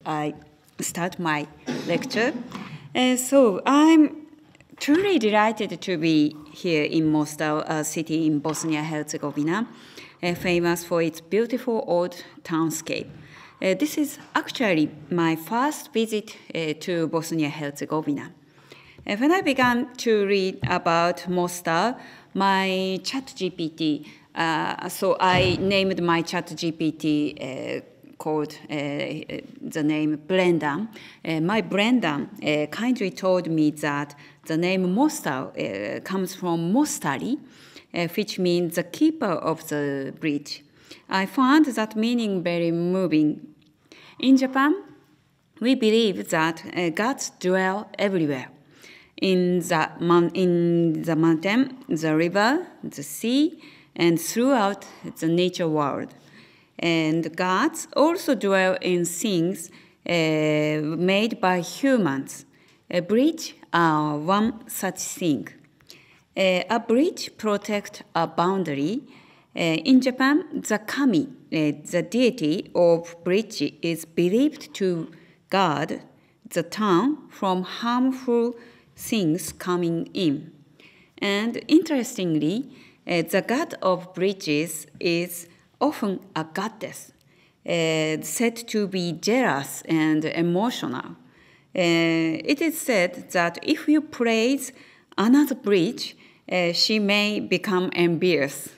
I start my lecture. So I'm truly delighted to be here in Mostaru, a city in Bosnia-Herzegovina, famous for its beautiful old townscape. This is actually my first visit to Bosnia-Herzegovina. When I began to read about Mostaru, my ChatGPT, so I named my ChatGPT called the name Brendan. My Brendan kindly told me that the name Mostaru comes from Mostari, which means the keeper of the bridge. I found that meaning very moving. In Japan, we believe that gods dwell everywhere. In the mountain, the river, the sea, and throughout the nature world. And gods also dwell in things made by humans. A bridge are one such thing. A bridge protects a boundary. In Japan, the kami, the deity of bridge, is believed to guard the town from harmful things coming in. And interestingly, the god of bridges is often a goddess, said to be jealous and emotional. It is said that if you praise another bridge, she may become envious.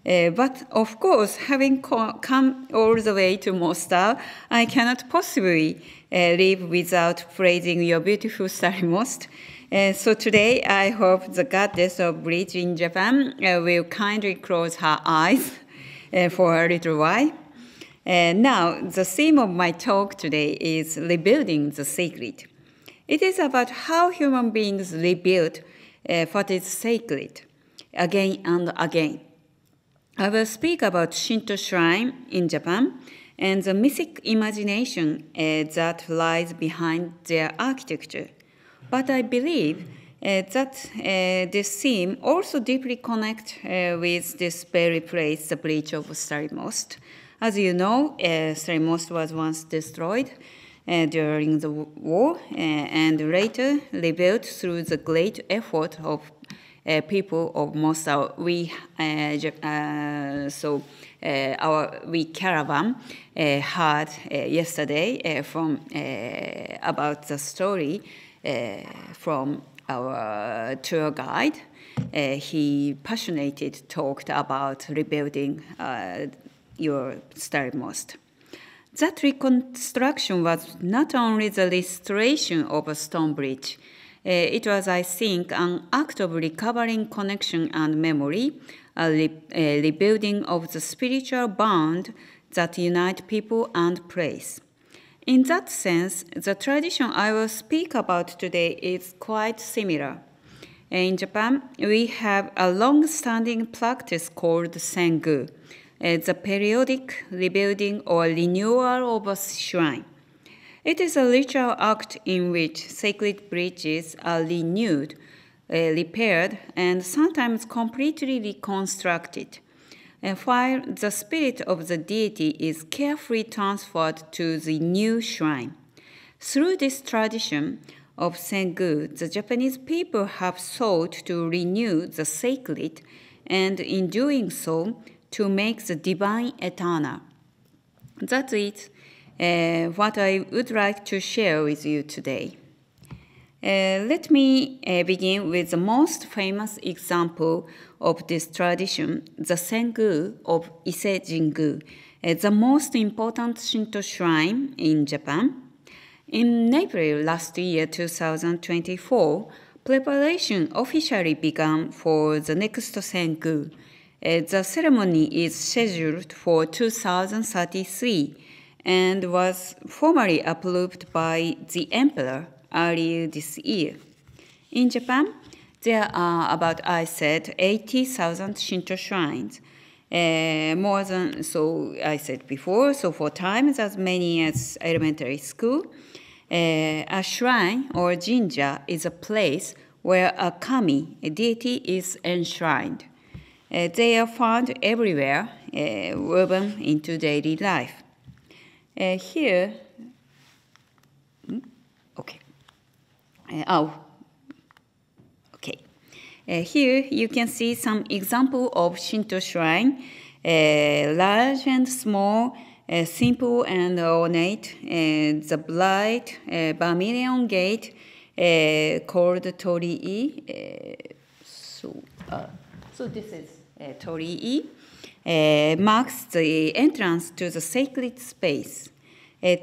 But of course, having come all the way to Mostaru, I cannot possibly live without praising your beautiful study most. So today, I hope the goddess of bridge in Japan will kindly close her eyes for a little while. Now, the theme of my talk today is rebuilding the sacred. It is about how human beings rebuild what is sacred again and again. I will speak about Shinto shrine in Japan and the mythic imagination that lies behind their architecture. But I believe that this theme also deeply connects with this very place, the bridge of Stary Most. As you know, Stary Most was once destroyed during the war and later rebuilt through the great effort of people of Mostaru. We caravan heard yesterday from about the story from our tour guide. He passionately talked about rebuilding your Stary Most. That reconstruction was not only the restoration of a stone bridge, it was, I think, an act of recovering connection and memory, a rebuilding of the spiritual bond that unite people and place. In that sense, the tradition I will speak about today is quite similar. In Japan, we have a long-standing practice called Sengu, the periodic rebuilding or renewal of a shrine. It is a ritual act in which sacred bridges are renewed, repaired, and sometimes completely reconstructed, while the spirit of the deity is carefully transferred to the new shrine. Through this tradition of Sengu, the Japanese people have sought to renew the sacred, and in doing so, to make the divine eternal. That is what I would like to share with you today. Let me begin with the most famous example of this tradition, the Sengu of Ise Jingu, the most important Shinto shrine in Japan. In April last year, 2024, preparation officially began for the next Sengu. The ceremony is scheduled for 2033 and was formally approved by the emperor earlier this year. In Japan, there are about, 80,000 Shinto shrines. More than, so I said before, so 4 times as many as elementary school. A shrine or jinja is a place where a kami, a deity, is enshrined. They are found everywhere, woven into daily life. Here, Here you can see some example of Shinto shrine, large and small, simple and ornate. The bright vermilion gate called torii. So this is torii. Marks the entrance to the sacred space.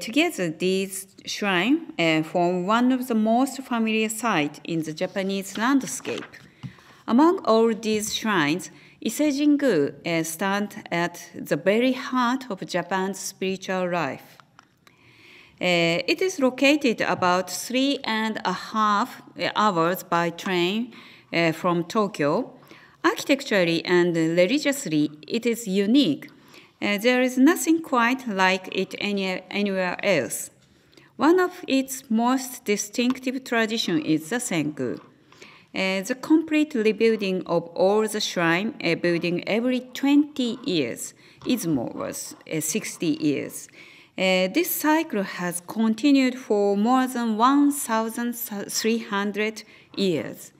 Together, these shrines form one of the most familiar sights in the Japanese landscape. Among all these shrines, Ise-Jingu stands at the very heart of Japan's spiritual life. It is located about 3.5 hours by train from Tokyo. Architecturally and religiously, it is unique. There is nothing quite like it anywhere else. One of its most distinctive traditions is the Sengu. The complete rebuilding of all the shrine building every 20 years. Izumo was 60 years. This cycle has continued for more than 1,300 years.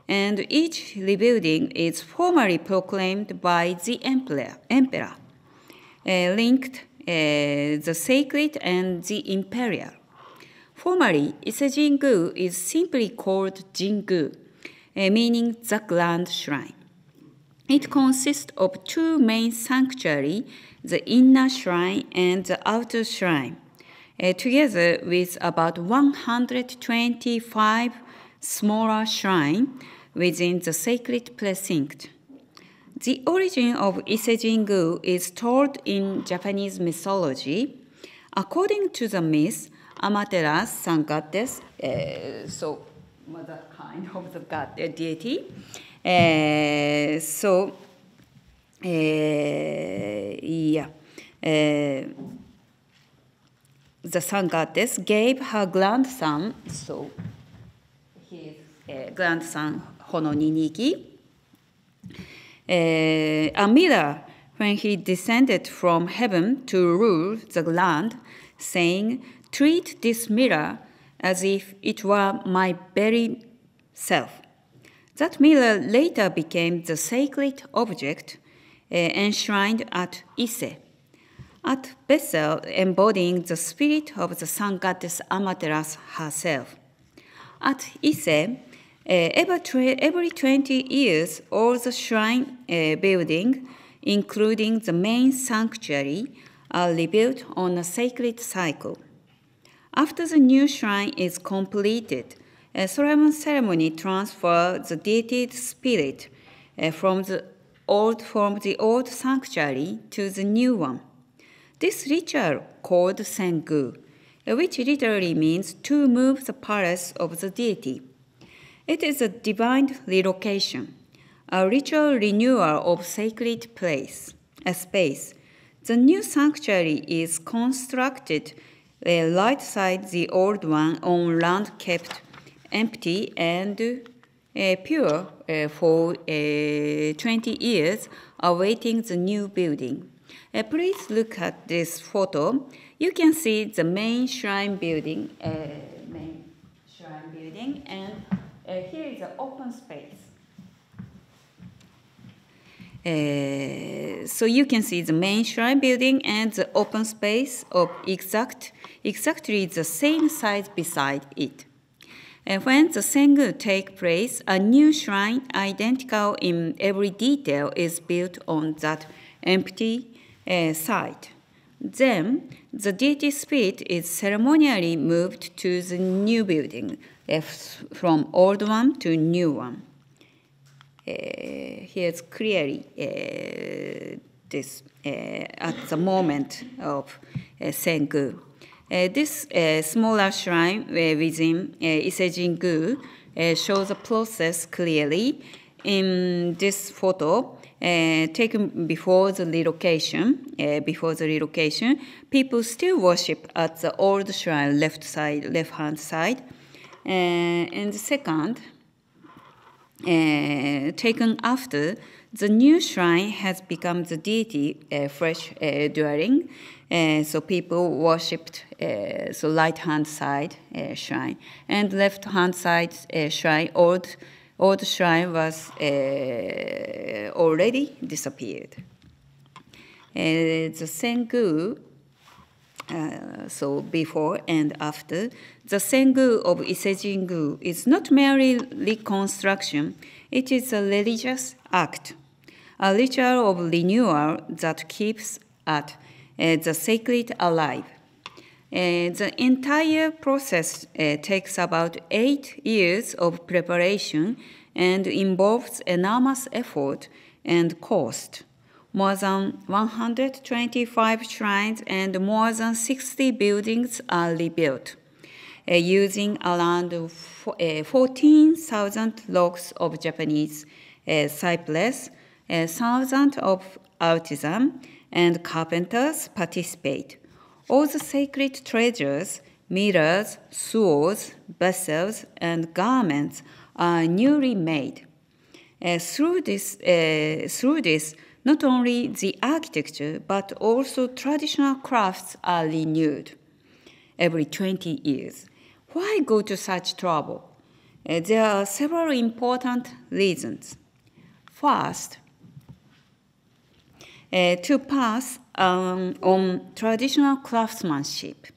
And each rebuilding is formally proclaimed by the emperor, linked the sacred and the imperial. Formally, Ise-Jingu is simply called Jingu, meaning the grand shrine. It consists of two main sanctuaries, the inner shrine and the outer shrine, together with about 125 smaller shrines within the sacred precinct. The origin of Ise-Jingu is told in Japanese mythology. According to the myth, Amaterasu, sun goddess, mother kind of the god deity. The sun goddess gave her grandson, his grandson Hono-Ninigi, a mirror when he descended from heaven to rule the land, saying, "Treat this mirror as if it were my very self." That mirror later became the sacred object enshrined at Ise, at Bethel, embodying the spirit of the sun goddess Amaterasu herself. At Ise, every 20 years, all the shrine buildings, including the main sanctuary, are rebuilt on a sacred cycle. After the new shrine is completed, a solemn ceremony transfers the deity's spirit from the old sanctuary to the new one. This ritual, called Sengu, which literally means to move the palace of the deity. It is a divine relocation, a ritual renewal of sacred space. The new sanctuary is constructed right side the old one on land kept empty and pure for 20 years, awaiting the new building. Please look at this photo. You can see the main shrine building, and here is the open space. So you can see the main shrine building and the open space of exactly the same size beside it. When the Sengu takes place, a new shrine, identical in every detail, is built on that empty site. Then, the deity spirit is ceremonially moved to the new building, from old one to new one. Here's clearly this at the moment of Sengu. This smaller shrine within Ise-Jingu shows the process clearly. In this photo, taken before the relocation, people still worship at the old shrine left-hand side. And the second, taken after, the new shrine has become the deity fresh dwelling. So people worshipped so right-hand side shrine, and left-hand side shrine, old shrine was already disappeared. The Sengu, so before and after, the Sengu of Isejingu is not merely reconstruction, it is a religious act, a ritual of renewal that keeps at the sacred alive. The entire process takes about 8 years of preparation and involves enormous effort and cost. More than 125 shrines and more than 60 buildings are rebuilt, using around 14,000 logs of Japanese cypress. Thousands of artisans and carpenters participate. All the sacred treasures, mirrors, swords, vessels, and garments are newly made. Through this, not only the architecture, but also traditional crafts are renewed every 20 years. Why go to such trouble? There are several important reasons. First, to pass on traditional craftsmanship.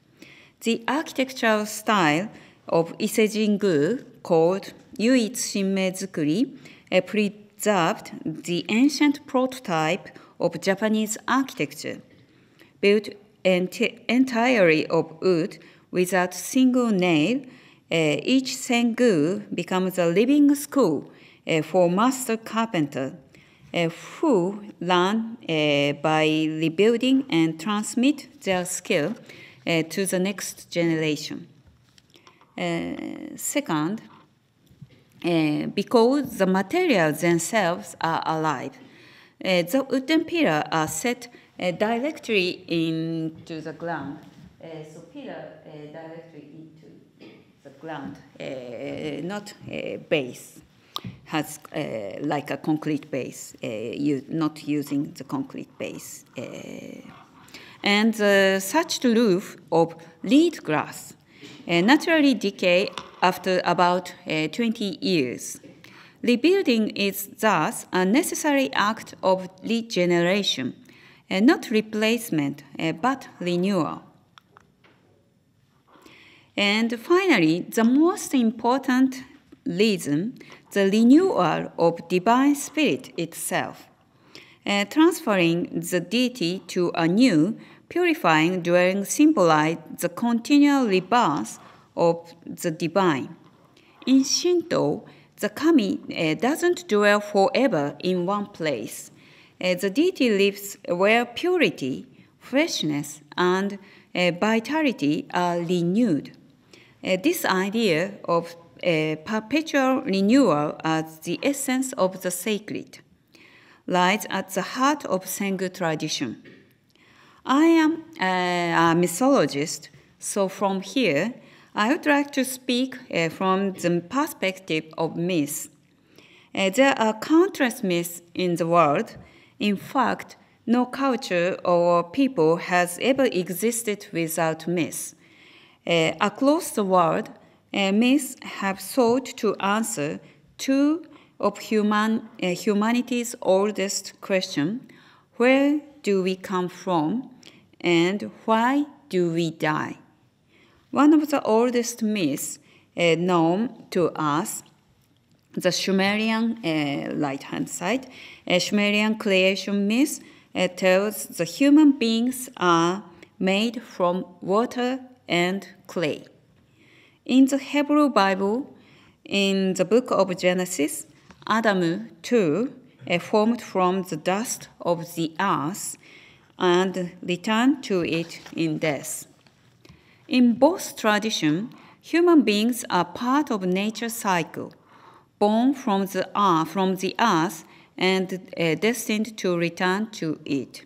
The architectural style of Isejingu, called Yuitsinmezukuri, preserved the ancient prototype of Japanese architecture, built entirely of wood without single nail. Each Sengu becomes a living school for master carpenter, who learn by rebuilding and transmit their skill to the next generation. Second, because the materials themselves are alive. The wooden pillars are set directly into the ground. So pillar directly into the ground, not a base, has like a concrete base, not using the concrete base. And such roof of reed grass naturally decay after about 20 years. Rebuilding is thus a necessary act of regeneration, not replacement, but renewal. And finally, the most important reason, the renewal of divine spirit itself, transferring the deity to a new, purifying dwelling symbolize the continual rebirth of the divine. In Shinto, the kami doesn't dwell forever in one place. The deity lives where purity, freshness, and vitality are renewed. This idea of perpetual renewal as the essence of the sacred lies at the heart of Sengu tradition. I am a mythologist, so from here, I would like to speak from the perspective of myths. There are countless myths in the world. In fact, no culture or people has ever existed without myths. Across the world, myths have sought to answer two of humanity's oldest questions: where do we come from, and why do we die? One of the oldest myths known to us, the Sumerian right-hand side, Sumerian creation myth tells the human beings are made from water and clay. In the Hebrew Bible, in the book of Genesis, Adam too formed from the dust of the earth and returned to it in death. In both traditions, human beings are part of nature's cycle, born from the earth and destined to return to it.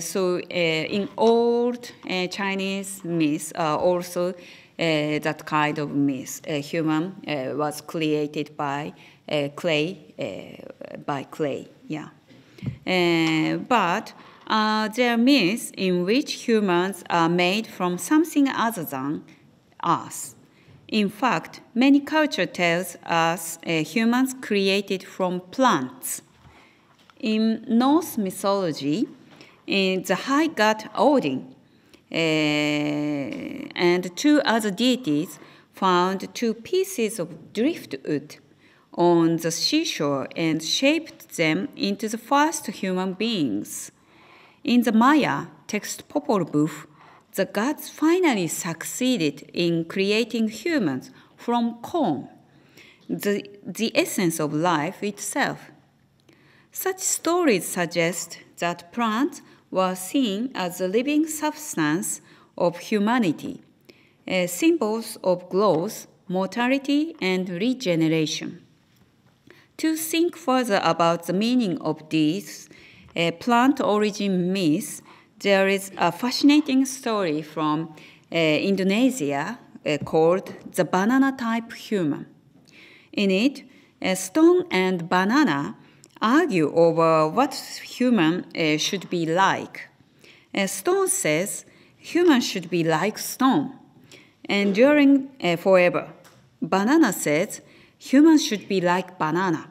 So in old Chinese myths also that kind of myth. Human was created by clay, yeah. But They are myths in which humans are made from something other than us. In fact, many culture tells us humans created from plants. In Norse mythology, the high god Odin and two other deities found two pieces of driftwood on the seashore and shaped them into the first human beings. In the Maya text Popol Vuh, the gods finally succeeded in creating humans from corn, the essence of life itself. Such stories suggest that plants were seen as the living substance of humanity, symbols of growth, mortality, and regeneration. To think further about the meaning of these plant origin myths, there is a fascinating story from Indonesia called the banana type human. In it, a stone and banana argue over what human should be like. Stone says human should be like stone, enduring forever. Banana says humans should be like banana,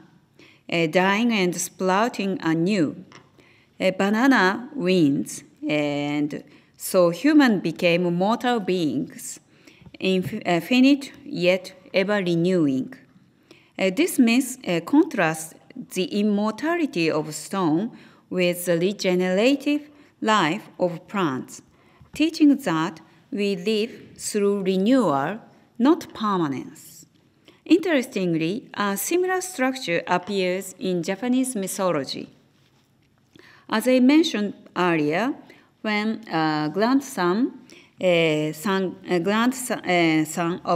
dying and sprouting anew. Banana wins, and so humans became mortal beings, infinite yet ever renewing. This myth contrasts the immortality of stone with the regenerative life of plants, teaching that we live through renewal, not permanence. Interestingly, a similar structure appears in Japanese mythology. As I mentioned earlier, when grandson of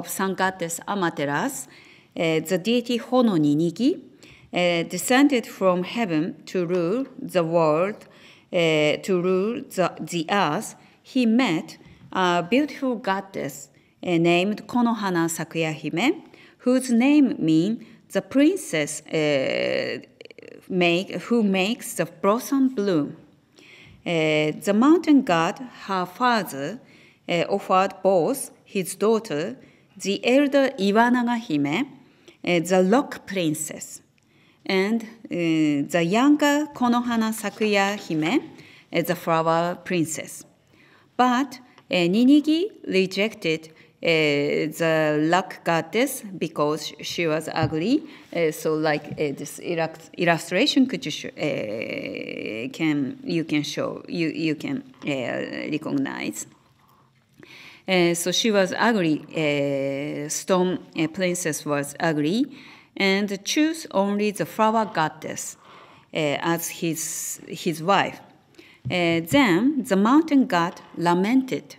sun goddess Amaterasu, the deity Hono Ninigi, descended from heaven to rule the world, the earth, he met a beautiful goddess named Konohana Sakuya Hime, whose name means the princess who makes the blossom bloom. The mountain god, her father, offered both his daughter, the elder Iwanaga Hime, the rock princess, and the younger Konohana Sakuya Hime, the flower princess. But Ninigi rejected the rock goddess because she was ugly. So, like this illustration, you can recognize. So she was ugly. Stone princess was ugly, and chose only the flower goddess as his wife. Then the mountain god lamented,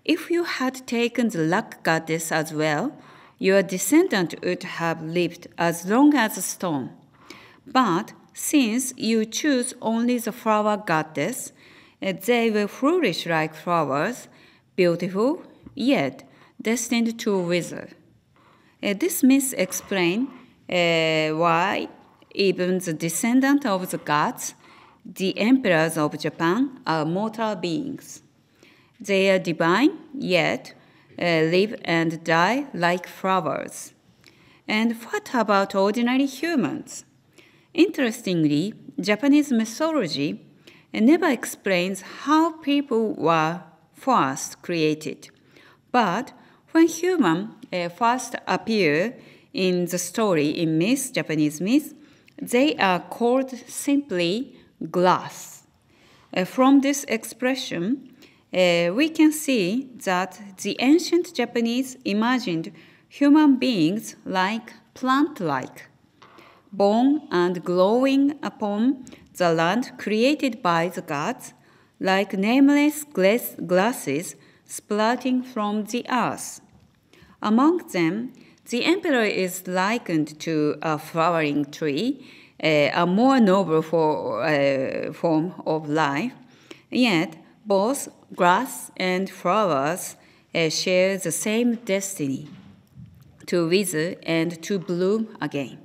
"If you had taken the rock goddess as well, your descendant would have lived as long as a stone. But since you choose only the flower goddess, they will flourish like flowers, beautiful, yet destined to wither." This myth explains why even the descendant of the gods, the emperors of Japan, are mortal beings. They are divine, yet live and die like flowers. And what about ordinary humans? Interestingly, Japanese mythology never explains how people were first created. But when humans first appear in the story in Japanese myth, they are called simply glass. From this expression, we can see that the ancient Japanese imagined human beings like plant-like, born and growing upon the land created by the gods, like nameless grasses sprouting from the earth. Among them, the emperor is likened to a flowering tree, a more noble form of life, yet both grass and flowers share the same destiny, to wither and to bloom again.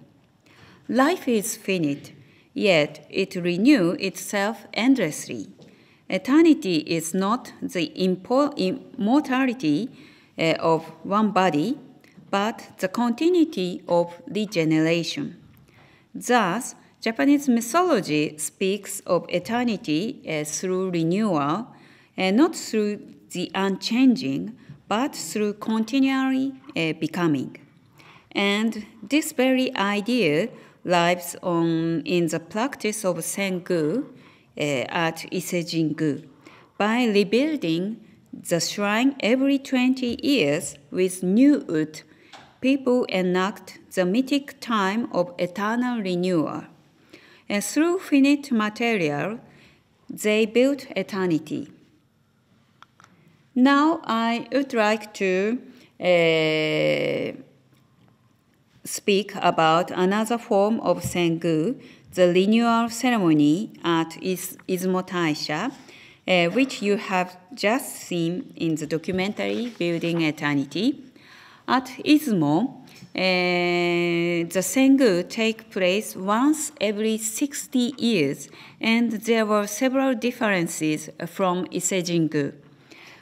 Life is finite, yet it renews itself endlessly. eternity is not the immortality of one body, but the continuity of regeneration. Thus, Japanese mythology speaks of eternity through renewal, not through the unchanging, but through continually becoming. And this very idea lives on in the practice of Sengu at Ise-jingu. By rebuilding the shrine every 20 years with new wood, people enact the mythic time of eternal renewal. And through finite material, they built eternity. Now I would like to speak about another form of Sengu, the renewal ceremony at Izumo Taisha, which you have just seen in the documentary Building Eternity. At Izumo, the Sengu take place once every 60 years, and there were several differences from Ise-jingu.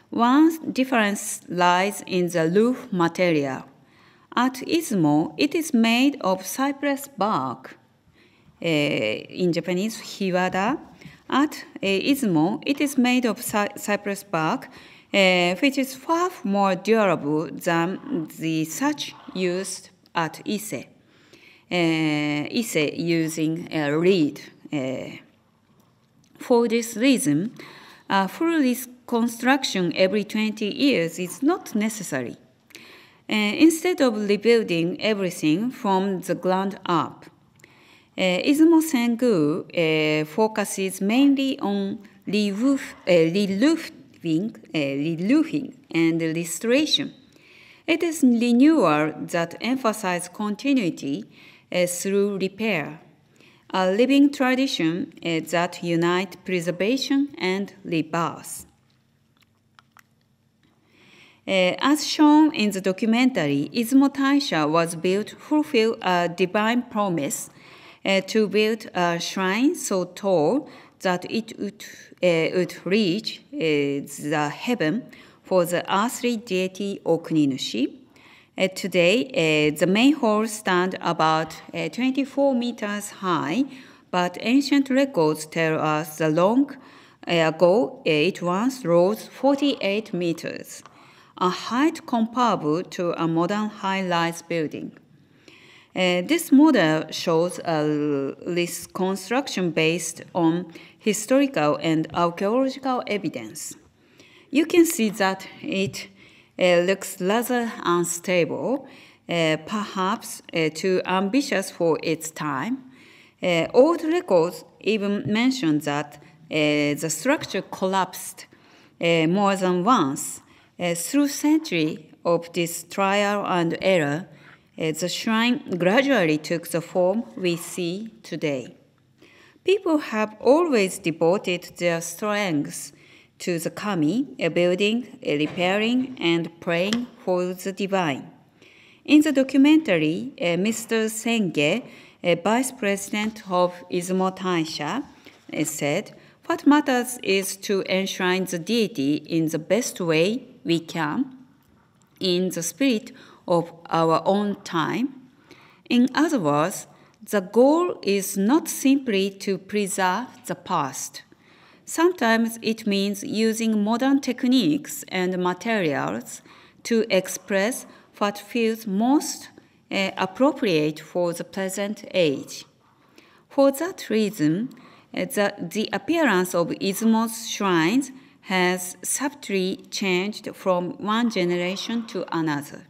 One difference lies in the roof material. At Izumo, it is made of cypress bark, in Japanese, hiwada. At Izumo, it is made of cypress bark, which is far more durable than the such used at Ise. Ise using a reed. For this reason, full reconstruction every 20 years is not necessary. Instead of rebuilding everything from the ground up, Izumo Sengu focuses mainly on reroofing and restoration. It is renewal that emphasizes continuity through repair, a living tradition that unites preservation and rebirth. As shown in the documentary, Izumo Taisha was built to fulfill a divine promise to build a shrine so tall that it would reach the heaven for the earthly deity Okuninushi. Today, the main hall stands about 24 meters high, but ancient records tell us that long ago it once rose 48 meters, a height comparable to a modern high-rise building. This model shows a reconstruction based on historical and archaeological evidence. You can see that it looks rather unstable, perhaps too ambitious for its time. Old records even mention that the structure collapsed more than once. Through centuries of this trial and error, the shrine gradually took the form we see today. People have always devoted their strengths to the kami, building, repairing, and praying for the divine. In the documentary, Mr. Senge, vice president of Izumo Taisha, said, "What matters is to enshrine the deity in the best way we can, in the spirit of our own time." In other words, the goal is not simply to preserve the past. Sometimes it means using modern techniques and materials to express what feels most appropriate for the present age. For that reason, the appearance of Izumo's shrines has subtly changed from one generation to another,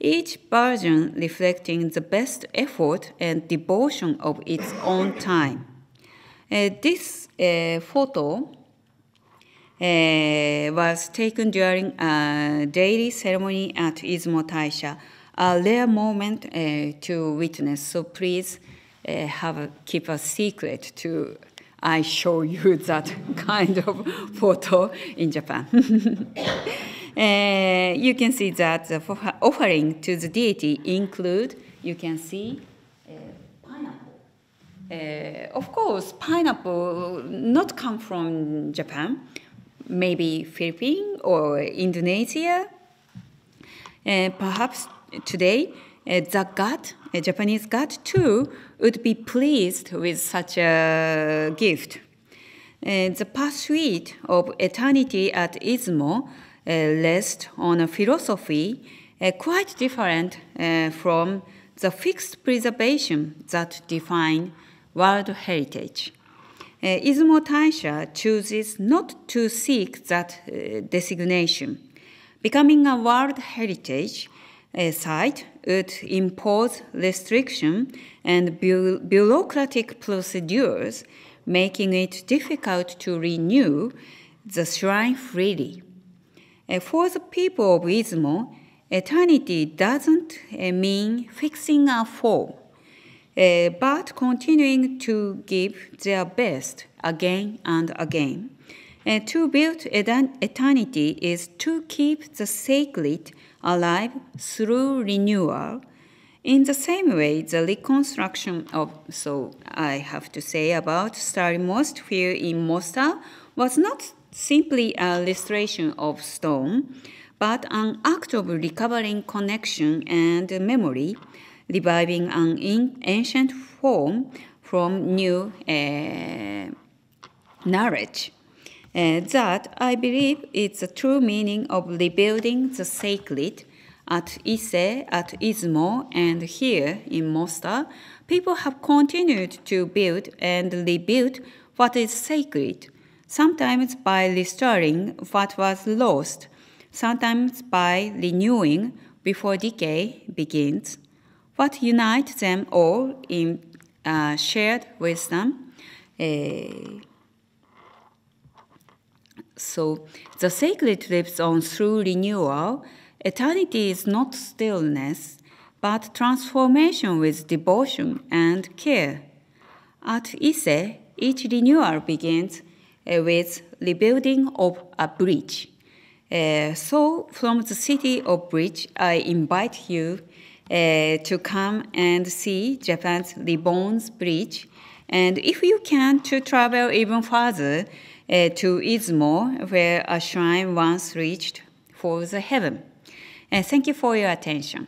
each version reflecting the best effort and devotion of its own time. This photo was taken during a daily ceremony at Izumo Taisha, a rare moment to witness. So please keep a secret to I show you that kind of photo in Japan. You can see that the offering to the deity include, you can see, pineapple. Of course, pineapple not come from Japan, maybe Philippines or Indonesia. Perhaps today, the God, a Japanese God too, would be pleased with such a gift. The pursuit of eternity at Izumo rests on a philosophy quite different from the fixed preservation that define world heritage. Izumo Taisha chooses not to seek that designation. Becoming a World Heritage site would impose restriction and bureaucratic procedures, making it difficult to renew the shrine freely. For the people of Izumo, eternity doesn't mean fixing a form, but continuing to give their best again and again. To build eternity is to keep the sacred alive through renewal. In the same way, the reconstruction of, so I have to say about Starry Most here in Mostaru, was not simply a restoration of stone, but an act of recovering connection and memory, reviving an ancient form from new knowledge. That, I believe, is the true meaning of rebuilding the sacred at Ise, at Izumo, and here in Mostaru. People have continued to build and rebuild what is sacred, sometimes by restoring what was lost, sometimes by renewing before decay begins. What unites them all in shared wisdom. So the sacred lives on through renewal. Eternity is not stillness, but transformation with devotion and care. At Ise, each renewal begins with rebuilding of a bridge. So from the city of Bridge, I invite you to come and see Japan's Reborn Bridge. And if you can, to travel even further to Izumo, where a shrine once reached for the heaven. Thank you for your attention.